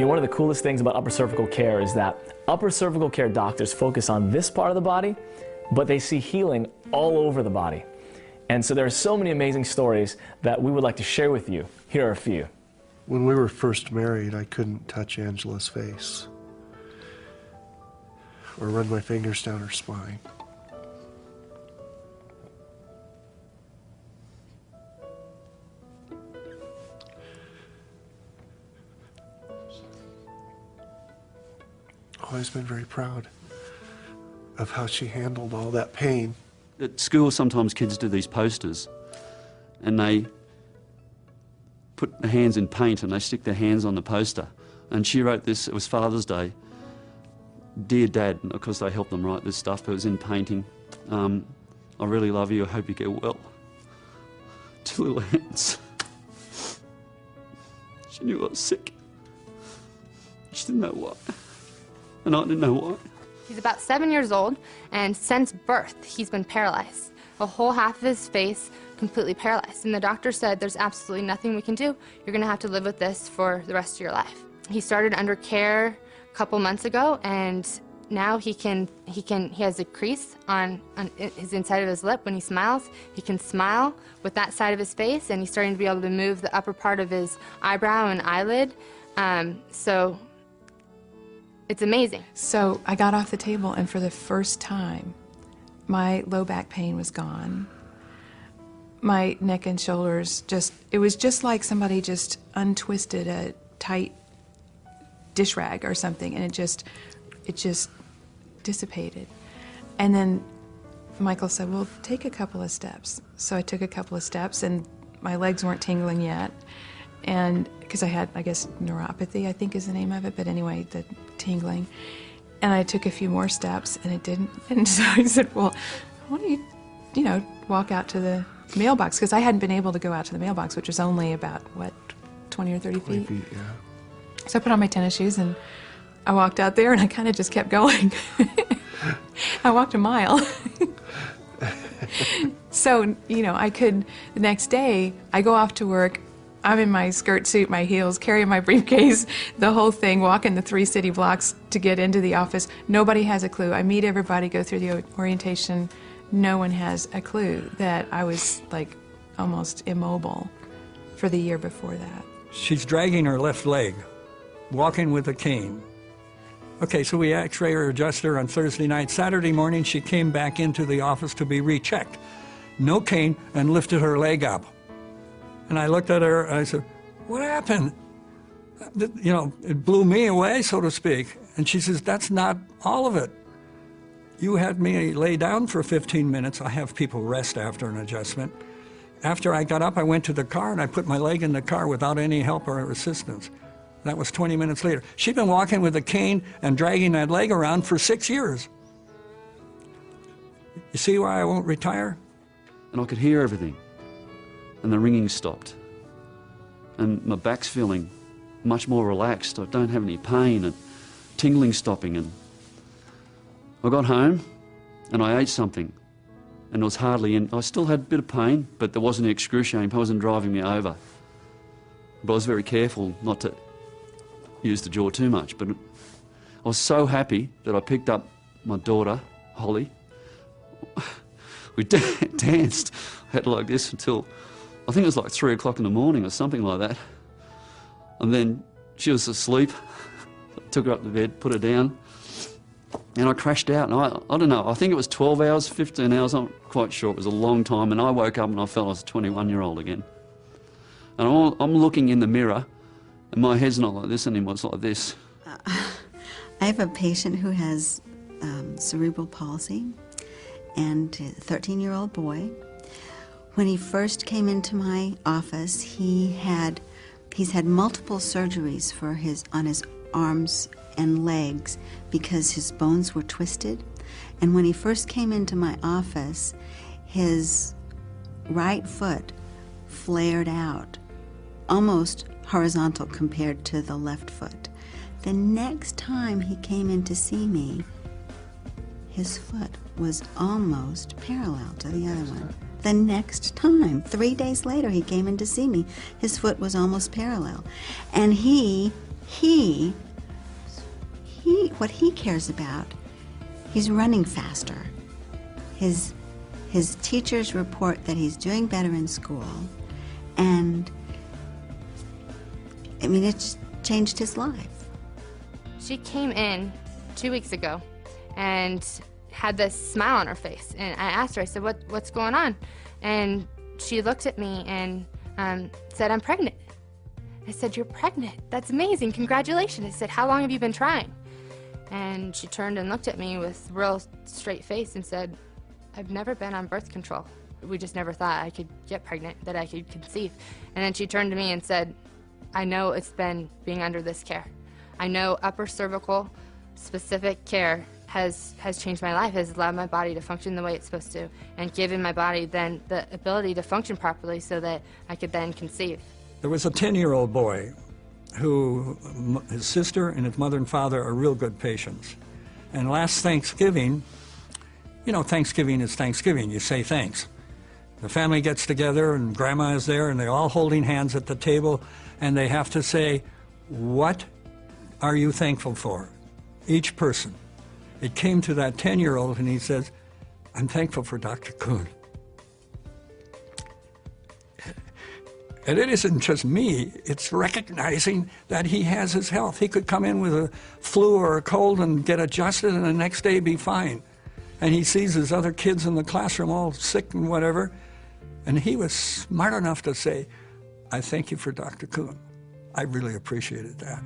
You know, one of the coolest things about upper cervical care is that upper cervical care doctors focus on this part of the body, but they see healing all over the body. And so there are so many amazing stories that we would like to share with you. Here are a few. When we were first married, I couldn't touch Angela's face or run my fingers down her spine. I've always been very proud of how she handled all that pain. At school, sometimes kids do these posters and they put their hands in paint and they stick their hands on the poster. And she wrote this, it was Father's Day, "Dear Dad," and of course they helped them write this stuff, but it was in painting. "I really love you, I hope you get well." Two little hands. She knew I was sick. She didn't know why. And I didn't know why. He's about 7 years old, and since birth, he's been paralyzed. A whole half of his face completely paralyzed. And the doctor said, there's absolutely nothing we can do. You're gonna have to live with this for the rest of your life. He started under care a couple months ago, and now he has a crease on his inside of his lip when he smiles. He can smile with that side of his face, and he's starting to be able to move the upper part of his eyebrow and eyelid. So it's amazing. So I got off the table, and for the first time, my low back pain was gone. My neck and shoulders it was just like somebody just untwisted a tight dish rag or something, and it just dissipated. And then Michael said, well, take a couple of steps. So I took a couple of steps, and my legs weren't tingling yet. And because I had, I guess, neuropathy, I think is the name of it, but anyway, the tingling. And I took a few more steps, and it didn't. And so I said, well, why don't you walk out to the mailbox? Because I hadn't been able to go out to the mailbox, which was only about, what, 20 or 30 feet? 20 feet, yeah. So I put on my tennis shoes, and I walked out there, and I kind of just kept going. I walked a mile. So, the next day, I go off to work. I'm in my skirt suit, my heels, carrying my briefcase, the whole thing, walking the 3 city blocks to get into the office. Nobody has a clue. I meet everybody, go through the orientation. No one has a clue that I was, like, almost immobile for the year before that. She's dragging her left leg, walking with a cane. Okay, so we x-ray her, adjust her on Thursday night. Saturday morning, she came back into the office to be rechecked. No cane, and lifted her leg up. And I looked at her, and I said, what happened? It blew me away, so to speak. And she says, that's not all of it. You had me lay down for 15 minutes. I have people rest after an adjustment. After I got up, I went to the car, and I put my leg in the car without any help or assistance. That was 20 minutes later. She'd been walking with a cane and dragging that leg around for 6 years. You see why I won't retire? And I could hear everything. And the ringing stopped. And my back's feeling much more relaxed. I don't have any pain, and tingling stopping. And I got home and I ate something, and it was hardly in. I still had a bit of pain, but there wasn't excruciating. It wasn't driving me over. But I was very careful not to use the jaw too much. But I was so happy that I picked up my daughter, Holly. We danced, had like this until, I think it was like 3 o'clock in the morning or something like that. And then she was asleep. I took her up to bed, put her down, and I crashed out. And I don't know, I think it was 12 hours, 15 hours, I'm not quite sure. It was a long time. And I woke up and I felt I was a 21-year-old again. And I'm looking in the mirror, and my head's not like this anymore, it's like this. I have a patient who has cerebral palsy, and a 13-year-old boy. When he first came into my office, he's had multiple surgeries on his arms and legs because his bones were twisted. And when he first came into my office, his right foot flared out, almost horizontal compared to the left foot. The next time he came in to see me, his foot was almost parallel to the other one. The next time, 3 days later, he came in to see me, his foot was almost parallel. And he what he cares about, he's running faster. His teachers report that he's doing better in school, and I mean, it's changed his life. She came in 2 weeks ago and had this smile on her face, and I asked her, I said, what's going on? And she looked at me and said, I'm pregnant. I said, you're pregnant? That's amazing, congratulations. I said, how long have you been trying? And she turned and looked at me with a real straight face and said, I've never been on birth control. We just never thought I could get pregnant, that I could conceive. And then she turned to me and said, I know it's been being under this care. I know upper cervical specific care has changed my life, has allowed my body to function the way it's supposed to, and given my body then the ability to function properly so that I could then conceive. There was a 10-year-old boy who, his sister and his mother and father are real good patients. And last Thanksgiving, you know, Thanksgiving is Thanksgiving, you say thanks. The family gets together and Grandma is there and they're all holding hands at the table and they have to say, what are you thankful for? Each person. It came to that 10-year-old and he says, I'm thankful for Dr. Kuhn. And it isn't just me, it's recognizing that he has his health. He could come in with a flu or a cold and get adjusted and the next day be fine. And he sees his other kids in the classroom all sick and whatever. And he was smart enough to say, I thank you for Dr. Kuhn. I really appreciated that.